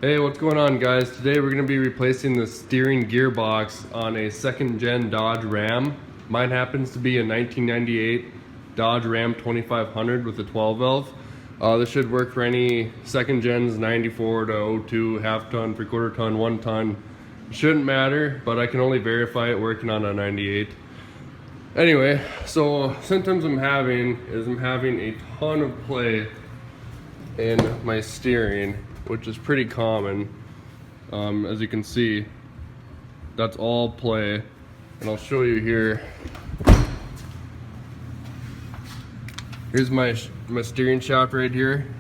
Hey, what's going on, guys? Today we're going to be replacing the steering gearbox on a second-gen Dodge Ram. Mine happens to be a 1998 Dodge Ram 2500 with a 12-valve. This should work for any second-gens, 94 to 02, half-ton, three-quarter ton, 1-ton. It shouldn't matter, but I can only verify it working on a 98. Anyway, so symptoms I'm having a ton of play in my steering, which is pretty common. As you can see, that's all play, and I'll show you here. Here's my steering shaft right here.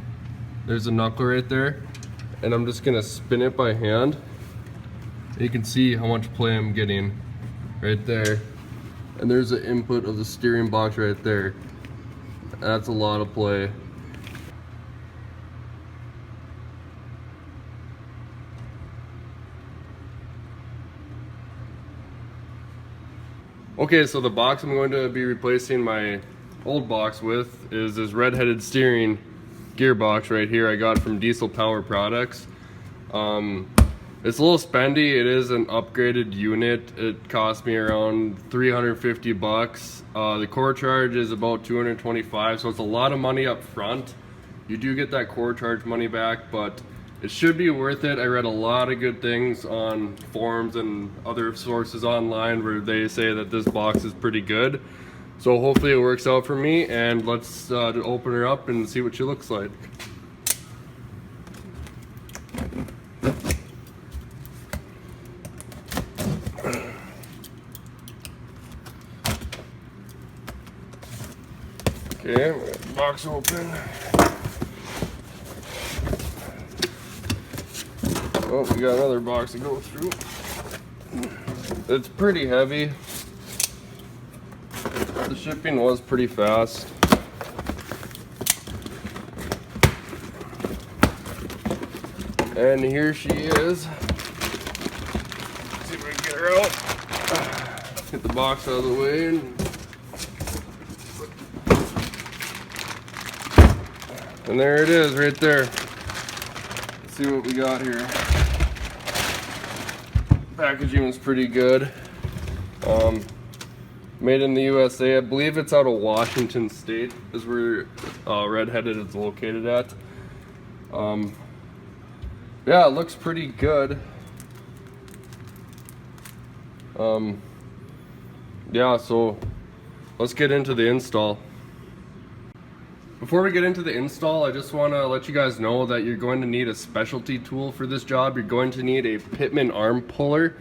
There's a knuckle right there, and I'm just gonna spin it by hand. You can see how much play I'm getting right there, and there's the input of the steering box right there. That's a lot of play. Okay, so the box I'm going to be replacing my old box with is this red-headed steering gearbox right here I got from Diesel Power Products. It's a little spendy. It is an upgraded unit. It cost me around 350 bucks. The core charge is about 225, so it's a lot of money up front. You do get that core charge money back, but it should be worth it. I read a lot of good things on forums and other sources online where they say that this box is pretty good. So hopefully it works out for me, and let's open her up and see what she looks like. Okay, we got the box open. Oh, we got another box to go through. It's pretty heavy. The shipping was pretty fast. And here she is. Let's see if we can get her out. Get the box out of the way. And there it is right there. Let's see what we got here. Packaging was pretty good. Made in the USA. I believe it's out of Washington State is where Red-Headed is located at. Yeah, it looks pretty good. Yeah, so let's get into the install. Before we get into the install, I just want to let you guys know that you're going to need a specialty tool for this job. You're going to need a Pitman Arm puller.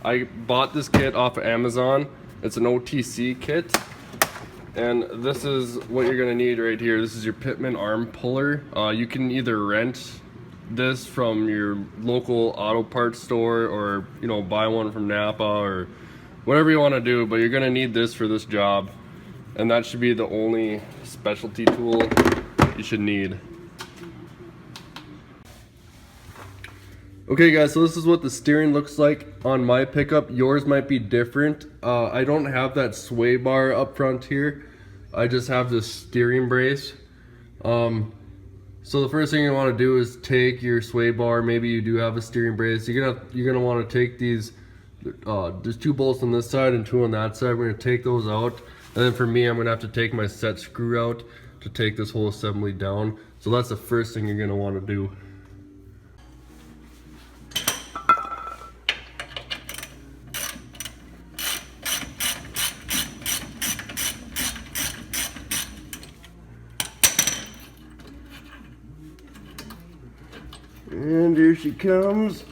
I bought this kit off of Amazon. It's an OTC kit. And this is what you're going to need right here. This is your Pitman Arm puller. You can either rent this from your local auto parts store, or buy one from Napa, or whatever you want to do, but you're going to need this for this job. And that should be the only specialty tool you should need. Okay guys, so this is what the steering looks like on my pickup. Yours might be different. I don't have that sway bar up front here. I just have this steering brace. So the first thing you want to do is take your sway bar. Maybe you do have a steering brace. You're gonna want to take these. There's 2 bolts on this side and 2 on that side. We're gonna take those out. And then for me, I'm gonna have to take my set screw out to take this whole assembly down. So that's the first thing you're gonna wanna do. And here she comes.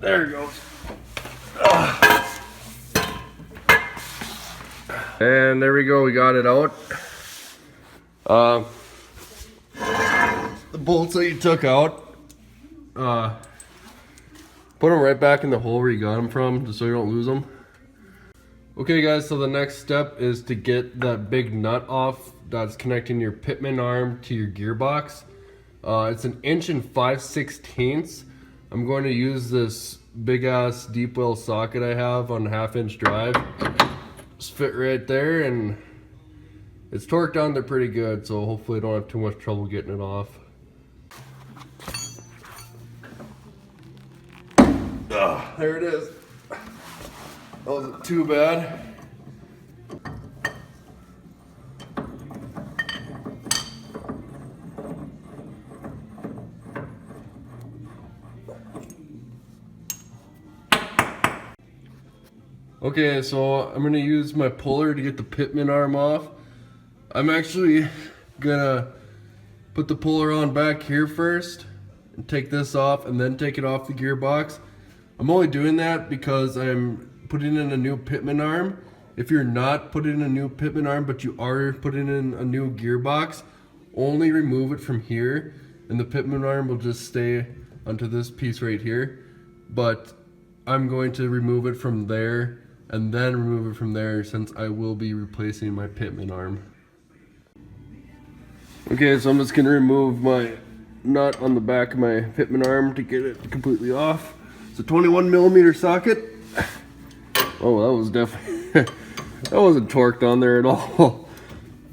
There it goes. And there we go, we got it out. The bolts that you took out, put them right back in the hole where you got them from, just so you don't lose them. Okay guys, so the next step is to get that big nut off that's connecting your Pitman arm to your gearbox. It's an 1 5/16". I'm going to use this big ass deep well socket I have on a 1/2" drive. Just fit right there, and it's torqued on there pretty good, so hopefully I don't have too much trouble getting it off. There it is. That wasn't too bad. Okay, so I'm gonna use my puller to get the Pitman arm off. I'm actually gonna put the puller on back here first and take this off and then take it off the gearbox. I'm only doing that because I'm putting in a new Pitman arm. If you're not putting in a new Pitman arm but you are putting in a new gearbox, only remove it from here and the Pitman arm will just stay onto this piece right here. But I'm going to remove it from there and then remove it from there, since I will be replacing my Pitman arm. Okay, so I'm just gonna remove my nut on the back of my Pitman arm to get it completely off. It's a 21mm socket. Oh, that was definitely that wasn't torqued on there at all.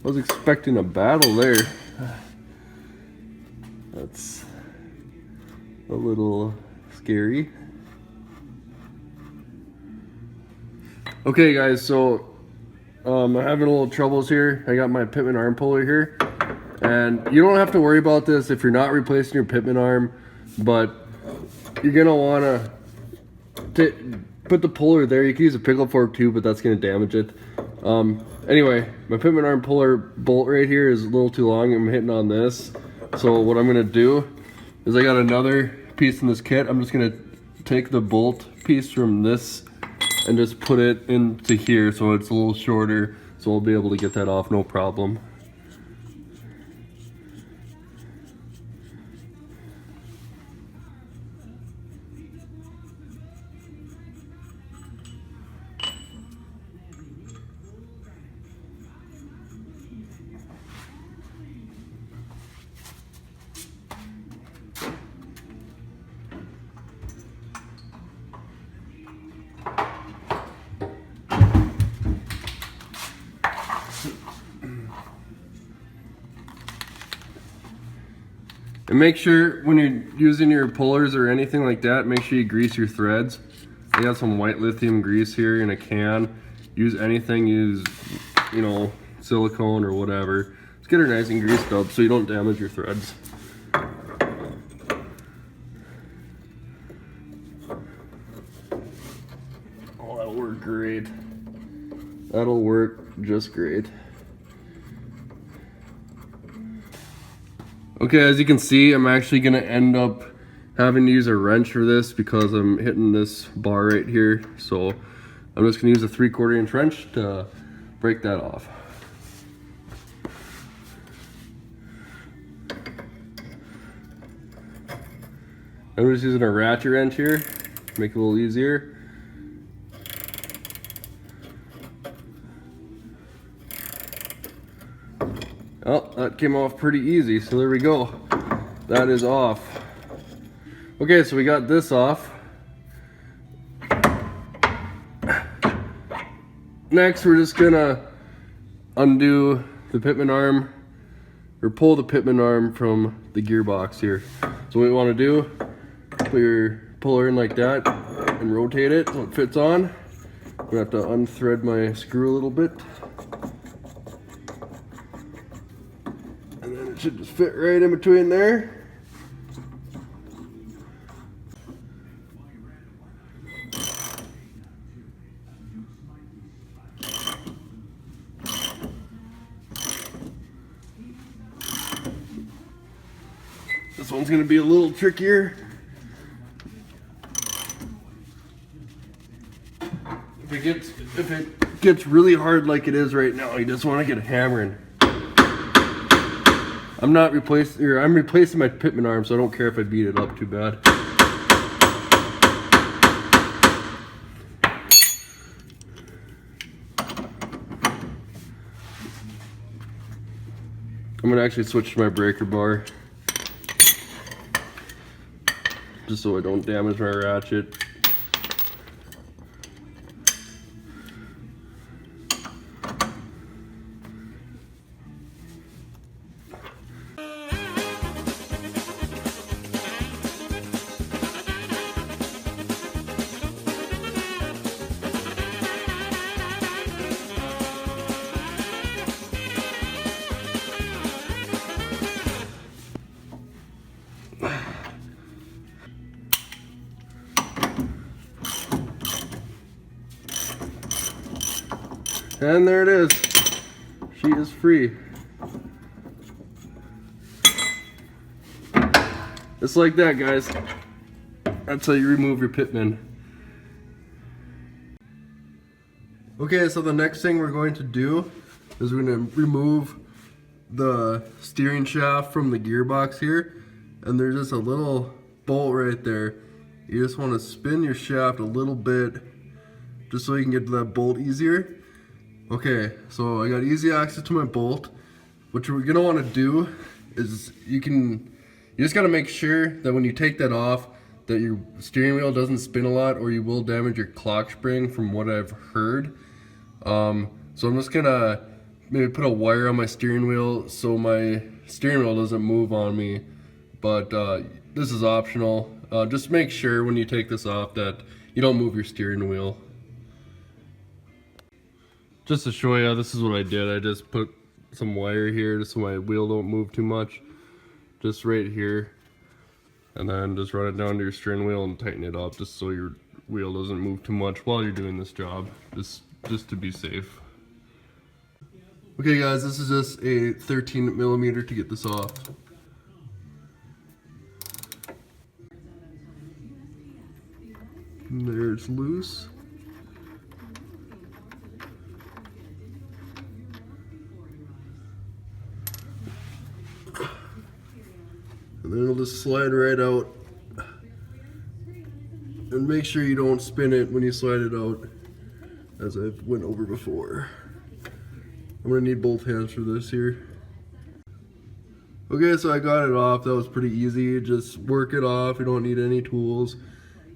I was expecting a battle there. That's a little scary. Okay guys, so I'm having a little troubles here. I got my Pitman arm puller here, and you don't have to worry about this if you're not replacing your Pitman arm, but you're gonna wanna put the puller there. You can use a pickle fork too, but that's gonna damage it. Anyway, my Pitman arm puller bolt right here is a little too long. I'm hitting on this. So what I'm gonna do is, I got another piece in this kit. I'm just gonna take the bolt piece from this and just put it into here so it's a little shorter, so I'll be able to get that off no problem. And make sure when you're using your pullers or anything like that, make sure you grease your threads. I got some white lithium grease here in a can. Use anything, use, you know, silicone or whatever. Just get her nice and greased up so you don't damage your threads. Oh, that'll work great. That'll work just great. Okay, as you can see, I'm actually gonna end up having to use a wrench for this because I'm hitting this bar right here. So I'm just gonna use a 3/4 inch wrench to break that off. I'm just using a ratchet wrench here to make it a little easier. Oh, that came off pretty easy, so there we go. That is off. Okay, so we got this off. Next, we're just gonna undo the Pitman arm, or pull the Pitman arm from the gearbox here. So what we wanna do, put your puller in like that and rotate it so it fits on. I'm gonna have to unthread my screw a little bit. And then it should just fit right in between there. This one's gonna be a little trickier. If it gets really hard like it is right now, you just want to get hammering. I'm replacing my Pitman arm, so I don't care if I beat it up too bad. I'm gonna actually switch to my breaker bar, just so I don't damage my ratchet. And there it is. She is free. Just like that, guys. That's how you remove your Pitman. Okay, so the next thing we're going to do is we're going to remove the steering shaft from the gearbox here. And there's just a little bolt right there. You just want to spin your shaft a little bit just so you can get to that bolt easier. Okay, so I got easy access to my bolt. What you're gonna want to do is you just gotta make sure that when you take that off that your steering wheel doesn't spin a lot, or you will damage your clock spring from what I've heard. So I'm just gonna maybe put a wire on my steering wheel so my steering wheel doesn't move on me, but this is optional. Just make sure when you take this off that you don't move your steering wheel. Just to show you, this is what I did. I just put some wire here just so my wheel don't move too much. Just right here. And then just run it down to your steering wheel and tighten it up just so your wheel doesn't move too much while you're doing this job. Just to be safe. Okay guys, this is just a 13mm to get this off. And there, it's loose. And then it'll just slide right out. And make sure you don't spin it when you slide it out, as I've went over before. I'm gonna need both hands for this here. Okay, so I got it off. That was pretty easy. Just work it off. You don't need any tools.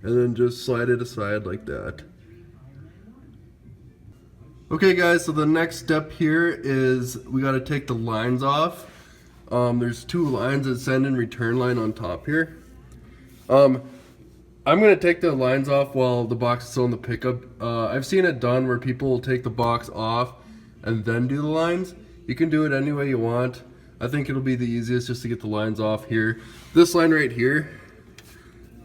And then just slide it aside like that. Okay guys, so the next step here is we gotta take the lines off. There's two lines, a send and return line on top here. I'm gonna take the lines off while the box is still in the pickup. I've seen it done where people will take the box off and then do the lines. You can do it any way you want. I think it'll be the easiest just to get the lines off here. This line right here,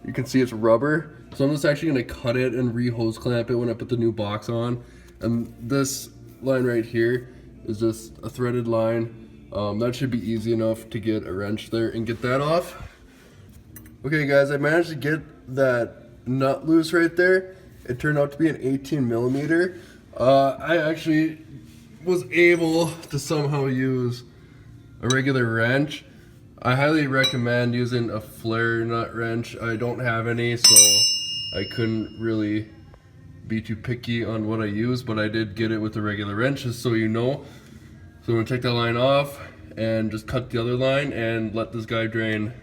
you can see it's rubber. So I'm just actually gonna cut it and re-hose clamp it when I put the new box on. And this line right here is just a threaded line. That should be easy enough to get a wrench there and get that off. Okay guys, I managed to get that nut loose right there. It turned out to be an 18mm. I actually was able to somehow use a regular wrench. I highly recommend using a flare nut wrench. I don't have any, so I couldn't really be too picky on what I use, but I did get it with a regular wrench, just so you know. So I'm gonna take that line off and just cut the other line and let this guy drain.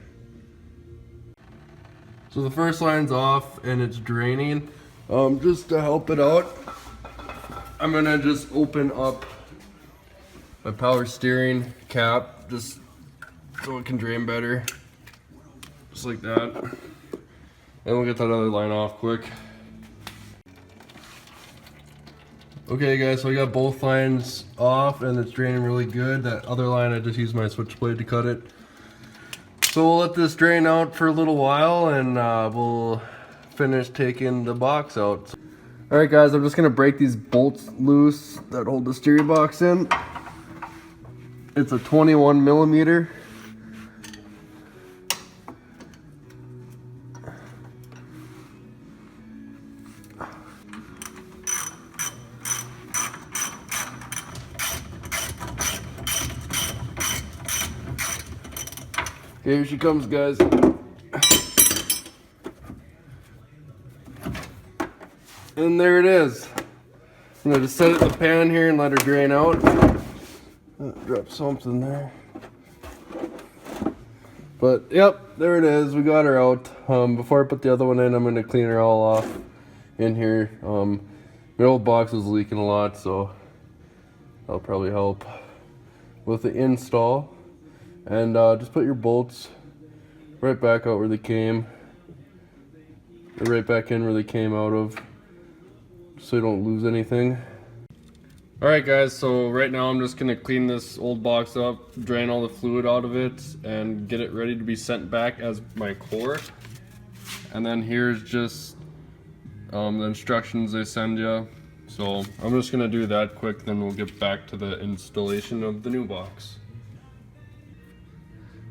So the first line's off and it's draining. Just to help it out, I'm gonna just open up my power steering cap just so it can drain better. Just like that. And we'll get that other line off quick. Okay guys, so I got both lines off and it's draining really good. That other line, I just used my switchblade to cut it. So we'll let this drain out for a little while and we'll finish taking the box out. Alright guys, I'm just going to break these bolts loose that hold the steering box in. It's a 21mm. Okay, here she comes, guys. And there it is. I'm gonna just set it in the pan here and let her drain out. Drop something there. But yep, there it is. We got her out. Before I put the other one in, I'm gonna clean her all off in here. My old box was leaking a lot, so that'll probably help with the install. And just put your bolts right back out where they came, or right back in where they came out of, so you don't lose anything. Alright guys, so right now I'm just going to clean this old box up, drain all the fluid out of it, and get it ready to be sent back as my core. And then here's just the instructions they send you. So I'm just going to do that quick, then we'll get back to the installation of the new box.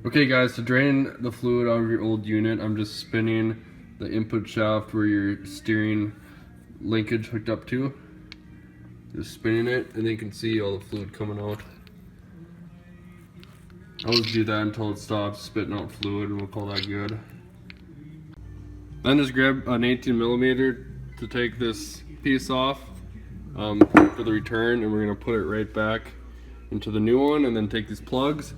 Okay guys, to drain the fluid out of your old unit, I'm just spinning the input shaft where your steering linkage hooked up to. Just spinning it, and you can see all the fluid coming out. I'll just do that until it stops spitting out fluid, and we'll call that good. Then just grab an 18mm to take this piece off for the return, and we're going to put it right back into the new one, and then take these plugs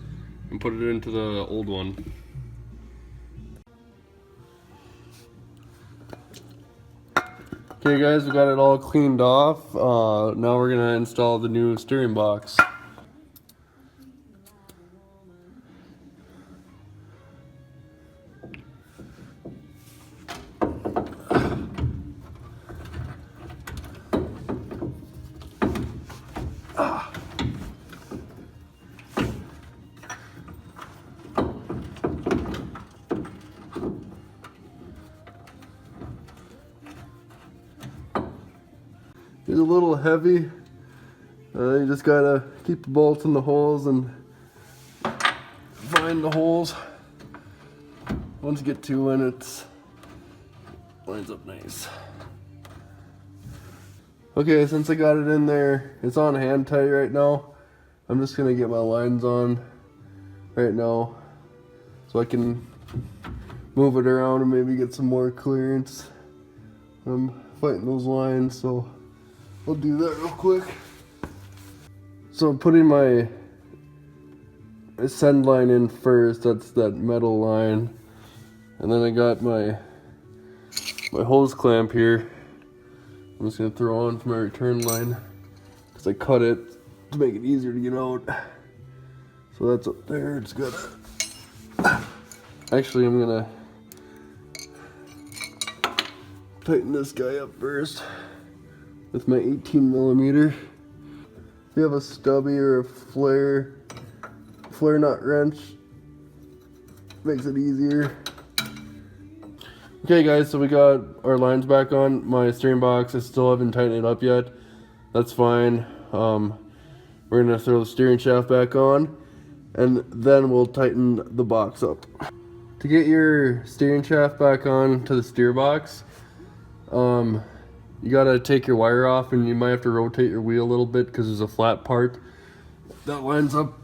and put it into the old one. Okay guys, we got it all cleaned off. Now we're gonna install the new steering box. It's a little heavy. You just gotta keep the bolts in the holes and find the holes. Once you get two in, it lines up nice. Okay, since I got it in there, it's on hand tight right now. I'm just gonna get my lines on right now so I can move it around and maybe get some more clearance. I'm fighting those lines, so I'll do that real quick. So I'm putting my send line in first. That's that metal line, and then I got my hose clamp here. I'm just gonna throw on to my return line because I cut it to make it easier to get out. So that's up there. It's good. Actually, I'm gonna tighten this guy up first with my 18mm. If you have a stubby or a flare nut wrench, makes it easier. Okay guys, so we got our lines back on my steering box. I still haven't tightened it up yet. That's fine. We're gonna throw the steering shaft back on, and then we'll tighten the box up. To get your steering shaft back on to the steer box, you gotta take your wire off, and you might have to rotate your wheel a little bit because there's a flat part that lines up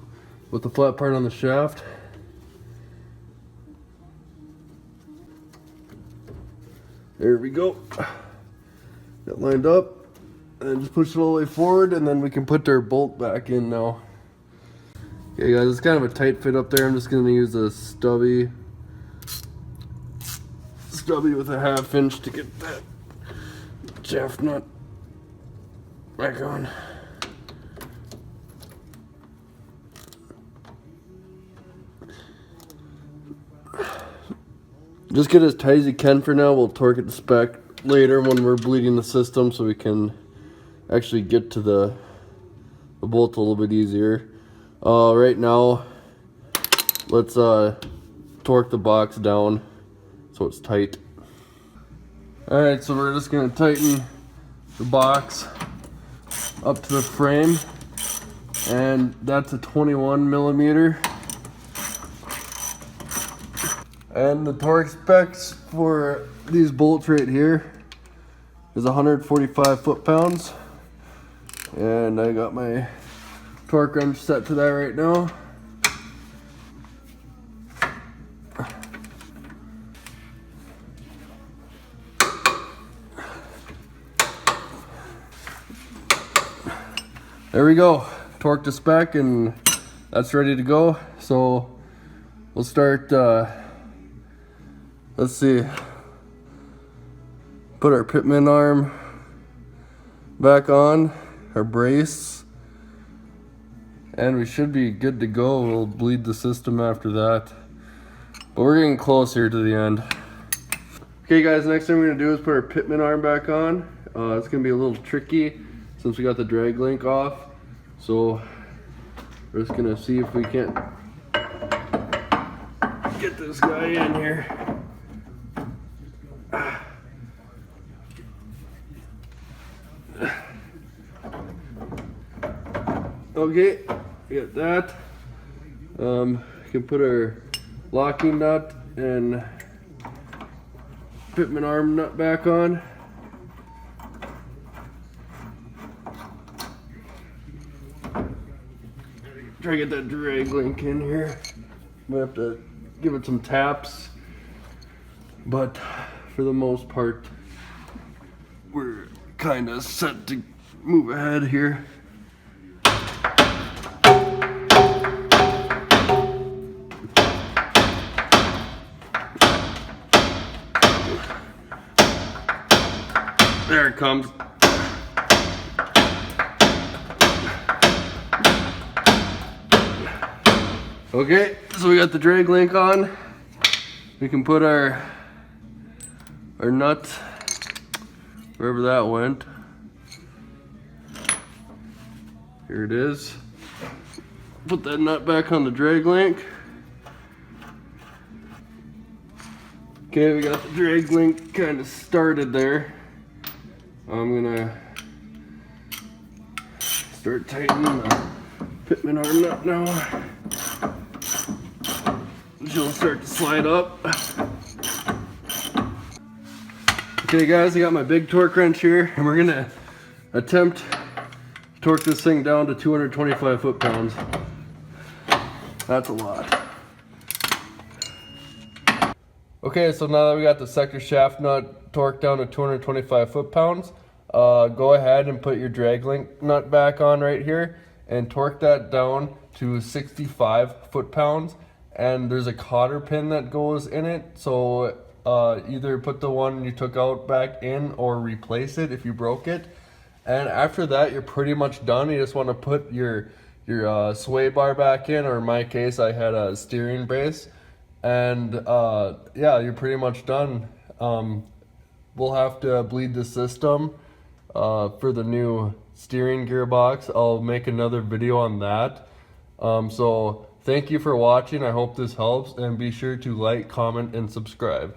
with the flat part on the shaft. There we go. Got lined up, and just push it all the way forward, and then we can put our bolt back in now. Okay guys, it's kind of a tight fit up there. I'm just gonna use a stubby with a 1/2 inch to get that shaft nut back on. Just get as tight as you can for now. We'll torque it to spec later when we're bleeding the system, so we can actually get to the bolt a little bit easier. Right now, let's torque the box down so it's tight. Alright, so we're just going to tighten the box up to the frame, and that's a 21mm. And the torque specs for these bolts right here is 145 foot-pounds. And I got my torque wrench set to that right now. There we go, torque to spec, and that's ready to go. So we'll start, let's see, put our Pitman arm back on, our brace, and we should be good to go. We'll bleed the system after that, but we're getting close here to the end. Okay guys, next thing we're gonna do is put our Pitman arm back on. It's gonna be a little tricky since we got the drag link off, so we're just gonna see if we can't get this guy in here. Okay, we got that. We can put our locking nut and Pitman arm nut back on. Try to get that drag link in here. Might have to give it some taps, but for the most part, we're kind of set to move ahead here. There it comes. Okay, so we got the drag link on. We can put our nut wherever that went. Here it is. Put that nut back on the drag link. Okay, we got the drag link kind of started there. I'm gonna start tightening the Pitman arm nut now. She'll start to slide up. Okay guys, I got my big torque wrench here, and we're gonna attempt to torque this thing down to 225 foot-pounds. That's a lot. Okay, so now that we got the sector shaft nut torqued down to 225 foot-pounds, go ahead and put your drag link nut back on right here and torque that down to 65 foot-pounds. And there's a cotter pin that goes in it, so either put the one you took out back in or replace it if you broke it. And after that, you're pretty much done. You just want to put your sway bar back in, or in my case, I had a steering brace. And yeah, you're pretty much done. We'll have to bleed the system for the new steering gearbox. I'll make another video on that. So thank you for watching. I hope this helps, and be sure to like, comment, and subscribe.